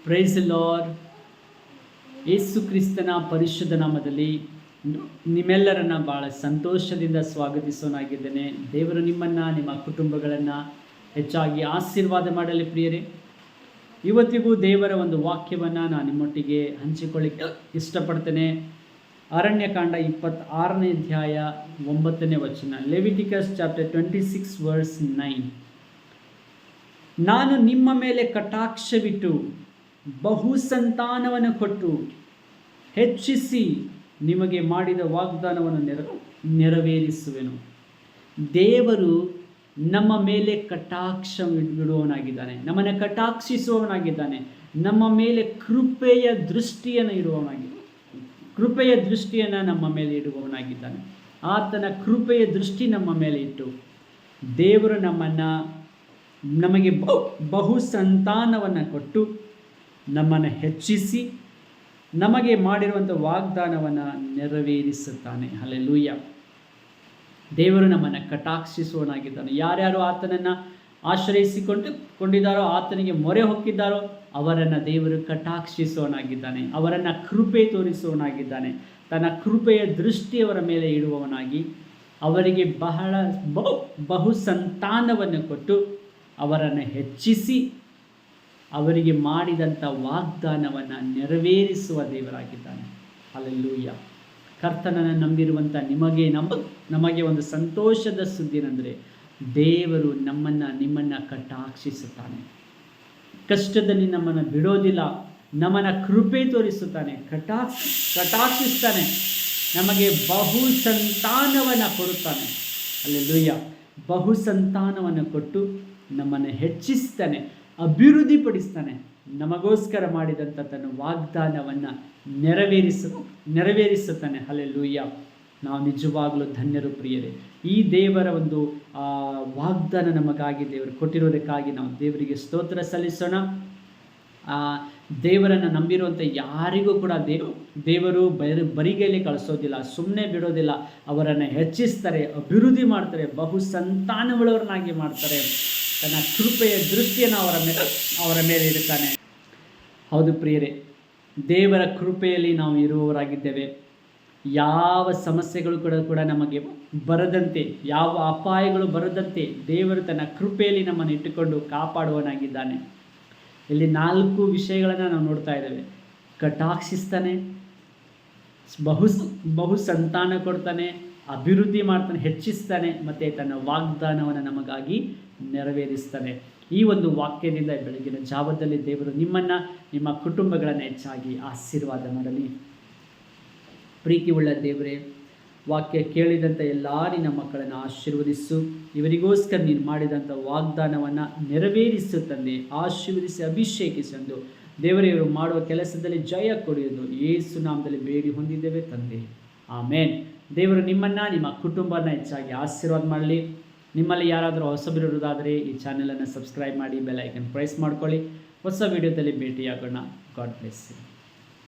Price lord. ಯೇಸು ಕ್ರಿಸ್ತನ ಪರಿಶುದ್ಧ ನಾಮದಲ್ಲಿ ನಿಮ್ಮೆಲ್ಲರನ್ನ ಭಾಳ ಸಂತೋಷದಿಂದ ಸ್ವಾಗತಿಸೋನಾಗಿದ್ದೇನೆ. ದೇವರು ನಿಮ್ಮನ್ನು, ನಿಮ್ಮ ಕುಟುಂಬಗಳನ್ನು ಹೆಚ್ಚಾಗಿ ಆಶೀರ್ವಾದ ಮಾಡಲಿ. ಪ್ರಿಯರೇ, ಇವತ್ತಿಗೂ ದೇವರ ಒಂದು ವಾಕ್ಯವನ್ನು ನಾನು ನಿಮ್ಮೊಟ್ಟಿಗೆ ಹಂಚಿಕೊಳ್ಳಿಕ್ಕೆ ಇಷ್ಟಪಡ್ತೇನೆ. ಅರಣ್ಯಕಾಂಡ 26ನೇ ಅಧ್ಯಾಯ 9ನೇ ವಚನ. Leviticus chapter 26 verse 9. ನಾನು ನಿಮ್ಮ ಮೇಲೆ ಕಟಾಕ್ಷವಿಟ್ಟು ಬಹು ಸಂತಾನವನ್ನು ಕೊಟ್ಟು ಹೆಚ್ಚಿಸಿ ನಿಮಗೆ ಮಾಡಿದ ವಾಗ್ದಾನವನ್ನು ನೆರವೇರಿಸುವೆನು. ದೇವರು ನಮ್ಮ ಮೇಲೆ ಕಟಾಕ್ಷ ಇಡುವವನಾಗಿದ್ದಾನೆ, ನಮ್ಮನ್ನು ಕಟಾಕ್ಷಿಸುವವನಾಗಿದ್ದಾನೆ, ನಮ್ಮ ಮೇಲೆ ಕೃಪೆಯ ದೃಷ್ಟಿಯನ್ನು ನಮ್ಮ ಮೇಲೆ ಇಡುವವನಾಗಿದ್ದಾನೆ. ಆತನ ಕೃಪೆಯ ದೃಷ್ಟಿ ನಮ್ಮ ಮೇಲೆ ಇಟ್ಟು ದೇವರು ನಮಗೆ ಬಹು ಸಂತಾನವನ್ನು ಕೊಟ್ಟು ನಮ್ಮನ್ನು ಹೆಚ್ಚಿಸಿ ನಮಗೆ ಮಾಡಿರುವಂಥ ವಾಗ್ದಾನವನ್ನು ನೆರವೇರಿಸುತ್ತಾನೆ. ಹಲ್ಲೆಲೂಯ. ದೇವರು ನಮ್ಮನ್ನು ಕಟಾಕ್ಷಿಸುವವನಾಗಿದ್ದಾನೆ. ಯಾರ್ಯಾರು ಆತನನ್ನು ಆಶ್ರಯಿಸಿಕೊಂಡಿದ್ದಾರೋ, ಆತನಿಗೆ ಮೊರೆ ಹೊಕ್ಕಿದ್ದಾರೋ ಅವರನ್ನು ದೇವರು ಕಟಾಕ್ಷಿಸುವವನಾಗಿದ್ದಾನೆ, ಅವರನ್ನು ಕೃಪೆ ತೋರಿಸುವವನಾಗಿದ್ದಾನೆ. ತನ್ನ ಕೃಪೆಯ ದೃಷ್ಟಿಯವರ ಮೇಲೆ ಇಡುವವನಾಗಿ ಅವರಿಗೆ ಬಹು ಸಂತಾನವನ್ನು ಕೊಟ್ಟು ಅವರನ್ನು ಹೆಚ್ಚಿಸಿ ಅವರಿಗೆ ಮಾಡಿದಂಥ ವಾಗ್ದಾನವನ್ನು ನೆರವೇರಿಸುವ ದೇವರಾಗಿದ್ದಾನೆ. ಹಲ್ಲೆಲೂಯ. ಕರ್ತನನ್ನು ನಂಬಿರುವಂಥ ನಮಗೆ ಒಂದು ಸಂತೋಷದ ಸುದ್ದಿ ಏನಂದರೆ, ದೇವರು ನಿಮ್ಮನ್ನು ಕಟಾಕ್ಷಿಸುತ್ತಾನೆ. ಕಷ್ಟದಲ್ಲಿ ನಮ್ಮನ್ನು ಬಿಡೋದಿಲ್ಲ, ನಮ್ಮನ್ನು ಕೃಪೆ ತೋರಿಸುತ್ತಾನೆ, ಕಟಾಕ್ಷಿಸ್ತಾನೆ, ನಮಗೆ ಬಹು ಸಂತಾನವನ್ನು ಕೊಡುತ್ತಾನೆ. ಹಲ್ಲೆಲೂಯ. ಬಹು ಸಂತಾನವನ್ನು ಕೊಟ್ಟು ನಮ್ಮನ್ನು ಹೆಚ್ಚಿಸ್ತಾನೆ, ಅಭಿವೃದ್ಧಿಪಡಿಸ್ತಾನೆ. ನಮಗೋಸ್ಕರ ಮಾಡಿದಂಥ ತನ್ನ ವಾಗ್ದಾನವನ್ನು ನೆರವೇರಿಸುತ್ತಾನೆ. ಹಲ್ಲೆಲೂಯ. ನಾವು ನಿಜವಾಗಲೂ ಧನ್ಯರು ಪ್ರಿಯರೇ. ಈ ದೇವರ ಒಂದು ವಾಗ್ದಾನ ನಮಗಾಗಿ ದೇವರು ಕೊಟ್ಟಿರೋದಕ್ಕಾಗಿ ನಾವು ದೇವರಿಗೆ ಸ್ತೋತ್ರ ಸಲ್ಲಿಸೋಣ. ದೇವರನ್ನು ನಂಬಿರುವಂಥ ಯಾರಿಗೂ ಕೂಡ ದೇವರು ಬರಿಗೈಲಿ ಕಳಿಸೋದಿಲ್ಲ, ಸುಮ್ಮನೆ ಬಿಡೋದಿಲ್ಲ. ಅವರನ್ನು ಹೆಚ್ಚಿಸ್ತಾರೆ, ಅಭಿವೃದ್ಧಿ ಮಾಡ್ತಾರೆ, ಬಹು ಸಂತಾನವುಳ್ಳವರನ್ನಾಗಿ ಮಾಡ್ತಾರೆ. ತನ್ನ ಕೃಪೆಯ ದೃಷ್ಟಿಯನ್ನು ಅವರ ಮೇಲೆ ಇಡುತ್ತಾನೆ. ಹೌದು ಪ್ರಿಯರೇ, ದೇವರ ಕೃಪೆಯಲ್ಲಿ ನಾವು ಇರುವವರಾಗಿದ್ದೇವೆ. ಯಾವ ಸಮಸ್ಯೆಗಳು ಕೂಡ ನಮಗೆ ಬರದಂತೆ, ಯಾವ ಅಪಾಯಗಳು ಬರದಂತೆ ದೇವರು ತನ್ನ ಕೃಪೆಯಲ್ಲಿ ನಮ್ಮನ್ನು ಇಟ್ಟುಕೊಂಡು ಕಾಪಾಡುವನಾಗಿದ್ದಾನೆ. ಇಲ್ಲಿ 4 ವಿಷಯಗಳನ್ನು ನಾವು ನೋಡ್ತಾ ಇದ್ದೇವೆ. ಕಟಾಕ್ಷಿಸ್ತಾನೆ, ಬಹು ಸಂತಾನ ಕೊಡ್ತಾನೆ, ಅಭಿವೃದ್ಧಿ ಮಾಡ್ತಾನೆ, ಹೆಚ್ಚಿಸ್ತಾನೆ, ಮತ್ತು ತನ್ನ ವಾಗ್ದಾನವನ್ನು ನಮಗಾಗಿ ನೆರವೇರಿಸ್ತಾನೆ. ಈ ಒಂದು ವಾಕ್ಯದಿಂದ ಬೆಳಗಿನ ಜಾವದಲ್ಲಿ ದೇವರು ನಿಮ್ಮನ್ನು, ನಿಮ್ಮ ಕುಟುಂಬಗಳನ್ನು ಹೆಚ್ಚಾಗಿ ಆಶೀರ್ವಾದ ಮಾಡಲಿ. ಪ್ರೀತಿ ಉಳ್ಳ ದೇವರೇ, ವಾಕ್ಯ ಕೇಳಿದಂಥ ಎಲ್ಲ ನಿನ್ನ ಮಕ್ಕಳನ್ನು ಆಶೀರ್ವದಿಸು. ಇವರಿಗೋಸ್ಕರ ನೀನು ಮಾಡಿದಂಥ ವಾಗ್ದಾನವನ್ನು ನೆರವೇರಿಸು ತಂದೆ. ಆಶೀರ್ವದಿಸಿ ಅಭಿಷೇಕಿಸಂದು ದೇವರೇ, ಇವರು ಮಾಡುವ ಕೆಲಸದಲ್ಲಿ ಜಯ ಕೊಡುವುದು ಯೇಸು ನಾಮದಲ್ಲಿ ಬೇಡಿ ಹೊಂದಿದ್ದೇವೆ ತಂದೆ. ಆಮೇನ್. ದೇವರು ನಿಮ್ಮನ್ನು, ನಿಮ್ಮ ಕುಟುಂಬನ ಹೆಚ್ಚಾಗಿ ಆಶೀರ್ವಾದ ಮಾಡಲಿ. ನಿಮ್ಮಲ್ಲಿ ಯಾರಾದರೂ ಹೊಸಬರಿರುವುದಾದರೆ ಈ ಚಾನೆಲನ್ನು ಸಬ್ಸ್ಕ್ರೈಬ್ ಮಾಡಿ, ಬೆಲ್ ಐಕನ್ ಪ್ರೆಸ್ ಮಾಡ್ಕೊಳ್ಳಿ. ಹೊಸ ವಿಡಿಯೋದಲ್ಲಿ ಭೇಟಿಯಾಗೋಣ. God bless you.